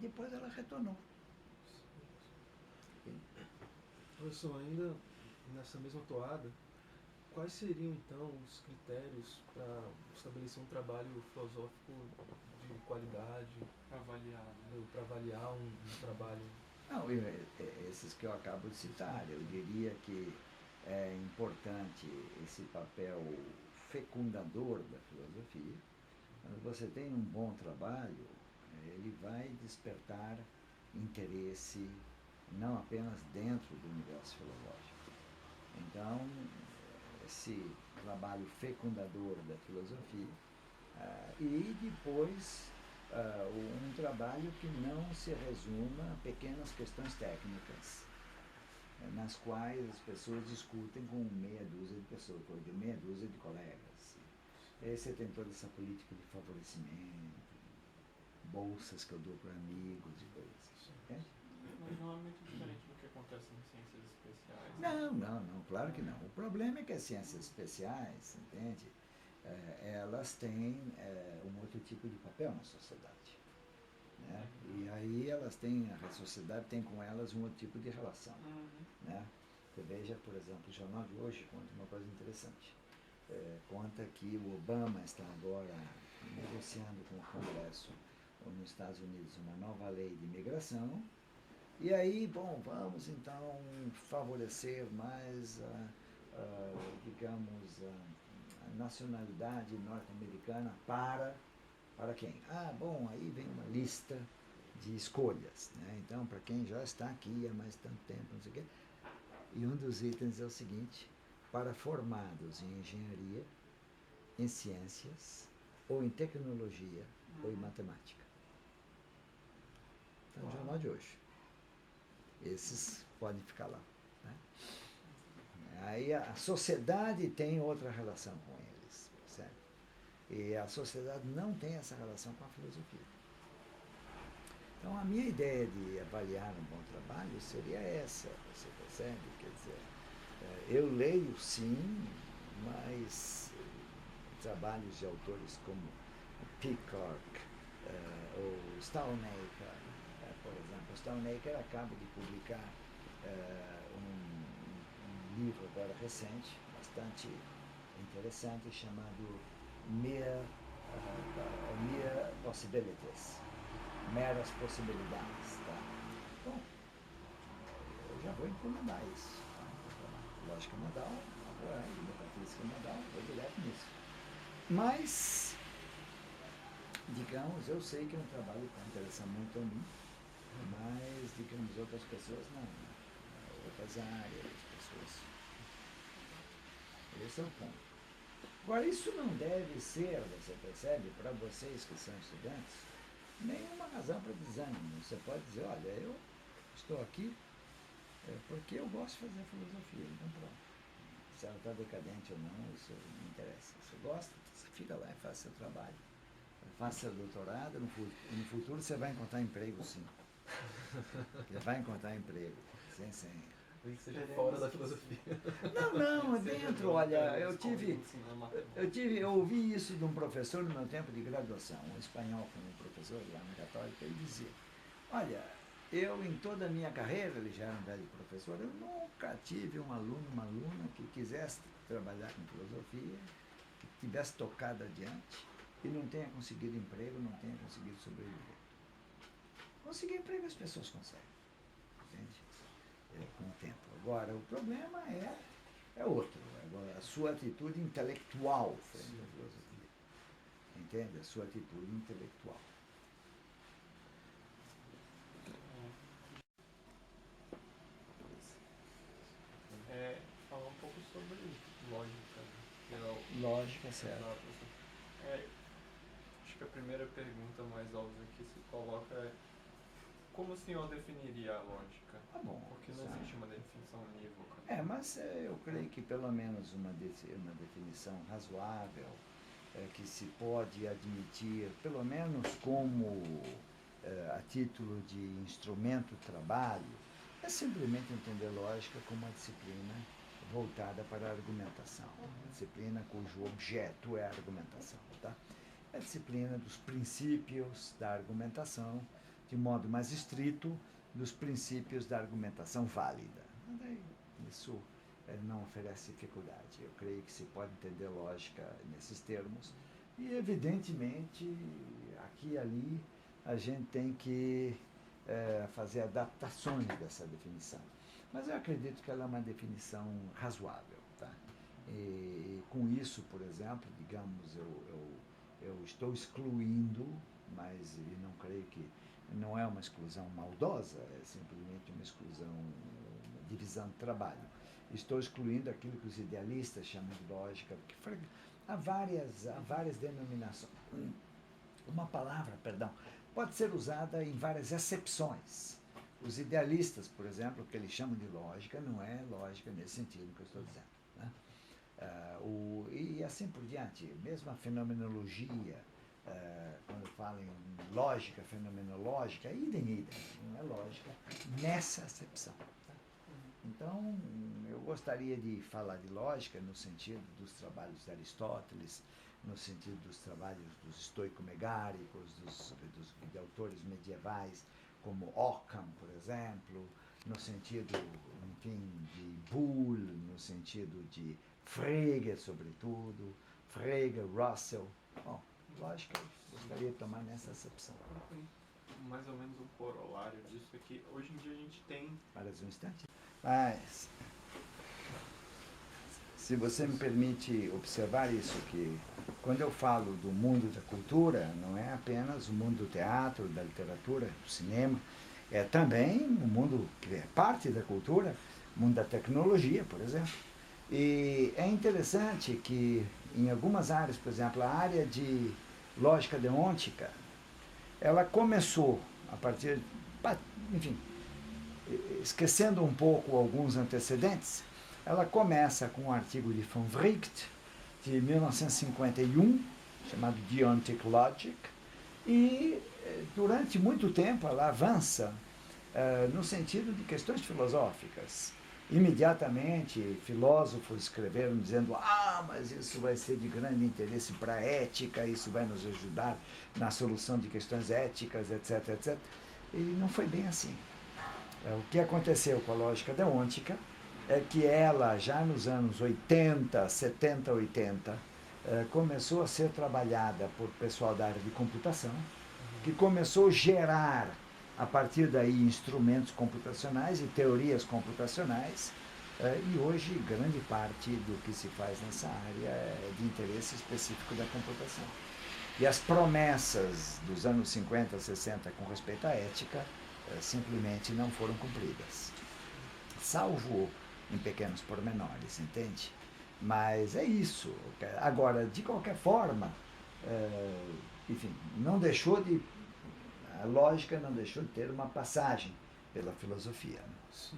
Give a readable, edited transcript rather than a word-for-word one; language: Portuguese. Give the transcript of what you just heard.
depois ela retornou. Professor, ainda nessa mesma toada, quais seriam então os critérios para estabelecer um trabalho filosófico de qualidade, para avaliar um trabalho? Não, esses que eu acabo de citar, eu diria que é importante esse papel fecundador da filosofia. Quando você tem um bom trabalho, ele vai despertar interesse não apenas dentro do universo filosófico. Então, esse trabalho fecundador da filosofia e depois um trabalho que não se resuma a pequenas questões técnicas nas quais as pessoas discutem com meia dúzia de pessoas, com meia dúzia de colegas. Aí você tem toda essa política de favorecimento, bolsas que eu dou para amigos e coisas assim. Mas não é muito diferente do que acontece em ciências especiais. Não, claro que não. O problema é que as ciências especiais, entende? Elas têm um outro tipo de papel na sociedade. Né? E aí elas têm, a sociedade tem com elas um outro tipo de relação. Né? Você veja, por exemplo, o jornal de hoje conta uma coisa interessante. Conta que o Obama está agora negociando com o Congresso nos Estados Unidos uma nova lei de imigração. E aí, bom, vamos então favorecer mais, digamos, a nacionalidade norte-americana para quem? Bom, aí vem uma lista de escolhas. Né? Então, para quem já está aqui há mais tanto tempo, não sei o quê. E um dos itens é o seguinte: para formados em engenharia, em ciências, ou em tecnologia, ou em matemática. Então, o jornal de hoje. Esses podem ficar lá. Né? Aí a sociedade tem outra relação com eles, certo? E a sociedade não tem essa relação com a filosofia. Então a minha ideia de avaliar um bom trabalho seria essa, você percebe? Quer dizer, eu leio sim, mas trabalhos de autores como Peacock ou Stalnaker, por exemplo. Stalnaker acaba de publicar um livro agora recente, bastante interessante, chamado Mere Possibilities, meras possibilidades. Tá? Bom, eu já vou encomendar isso. Tá? Lógica modal, metafísica modal, vou direto nisso. Mas, digamos, eu sei que é um trabalho que interessa muito a mim, mas, digamos, outras pessoas não. Outras áreas, pessoas. Esse é o ponto. Agora, isso não deve ser, você percebe, para vocês que são estudantes, nenhuma razão para desânimo. Você pode dizer, olha, eu estou aqui porque eu gosto de fazer filosofia, então pronto. Se ela está decadente ou não, isso não interessa. Você gosta, você fica lá e faz seu trabalho. Faça seu doutorado, no futuro você vai encontrar emprego, sim. Você vai encontrar emprego, sem. Seja fora da filosofia. Não, dentro, olha, eu ouvi isso de um professor no meu tempo de graduação, um espanhol, foi um professor lá na Católica, ele dizia, olha, eu em toda a minha carreira, ele já era um velho professor, eu nunca tive um aluno, uma aluna que quisesse trabalhar com filosofia, que tivesse tocado adiante e não tenha conseguido emprego, não tenha conseguido sobreviver. Conseguir emprego as pessoas conseguem, entende? Com o tempo. Agora, o problema é outro. Agora, a sua atitude intelectual frente à filosofia. Entende? A sua atitude intelectual. Falar um pouco sobre lógica. Lógica, certo. Acho que a primeira pergunta mais óbvia que se coloca é como o senhor definiria a lógica? Bom, porque não existe uma definição unívoca. Mas eu creio que pelo menos uma definição razoável que se pode admitir, pelo menos como a título de instrumento de trabalho, é simplesmente entender lógica como uma disciplina voltada para a argumentação, uma disciplina cujo objeto é a argumentação. Tá? A disciplina dos princípios da argumentação, de modo mais estrito, dos princípios da argumentação válida. Isso não oferece dificuldade. Eu creio que se pode entender lógica nesses termos. E, evidentemente, aqui e ali, a gente tem que fazer adaptações dessa definição. Mas eu acredito que ela é uma definição razoável. Tá? E com isso, por exemplo, digamos, eu estou excluindo, mas não creio que não é uma exclusão maldosa, é simplesmente uma exclusão, uma divisão de trabalho. Estou excluindo aquilo que os idealistas chamam de lógica, porque há várias denominações. Uma palavra, perdão, pode ser usada em várias acepções. Os idealistas, por exemplo, o que eles chamam de lógica, não é lógica nesse sentido que eu estou dizendo. Né? E assim por diante, mesmo a fenomenologia, quando fala em lógica fenomenológica, idem, não é lógica nessa acepção. Tá? Então, eu gostaria de falar de lógica no sentido dos trabalhos de Aristóteles, no sentido dos trabalhos dos estoico-megáricos, de autores medievais, como Occam, por exemplo, no sentido, enfim, de Boole, no sentido de Frege, sobretudo, Frege, Russell. Bom, lógica, eu gostaria de tomar nessa acepção. Mais ou menos um corolário disso é que hoje em dia a gente tem... Para um instante. Mas, se você me permite observar isso, que quando eu falo do mundo da cultura, não é apenas o mundo do teatro, da literatura, do cinema, é também o mundo que é parte da cultura, o mundo da tecnologia, por exemplo. E é interessante que em algumas áreas, por exemplo, a área de lógica deontica, ela começou a partir, enfim, esquecendo um pouco alguns antecedentes, ela começa com um artigo de von Wright, de 1951, chamado Deontic Logic, e durante muito tempo ela avança no sentido de questões filosóficas. Imediatamente, filósofos escreveram dizendo: mas isso vai ser de grande interesse para a ética, isso vai nos ajudar na solução de questões éticas, etc, etc. E não foi bem assim. O que aconteceu com a lógica deontica é que ela, já nos anos 80, 70, 80, começou a ser trabalhada por pessoal da área de computação, que começou a gerar, a partir daí, instrumentos computacionais e teorias computacionais, e hoje grande parte do que se faz nessa área é de interesse específico da computação. E as promessas dos anos 50, 60 com respeito à ética simplesmente não foram cumpridas, salvo em pequenos pormenores, entende? Mas é isso. Agora, de qualquer forma, enfim, a lógica não deixou de ter uma passagem pela filosofia. Sim.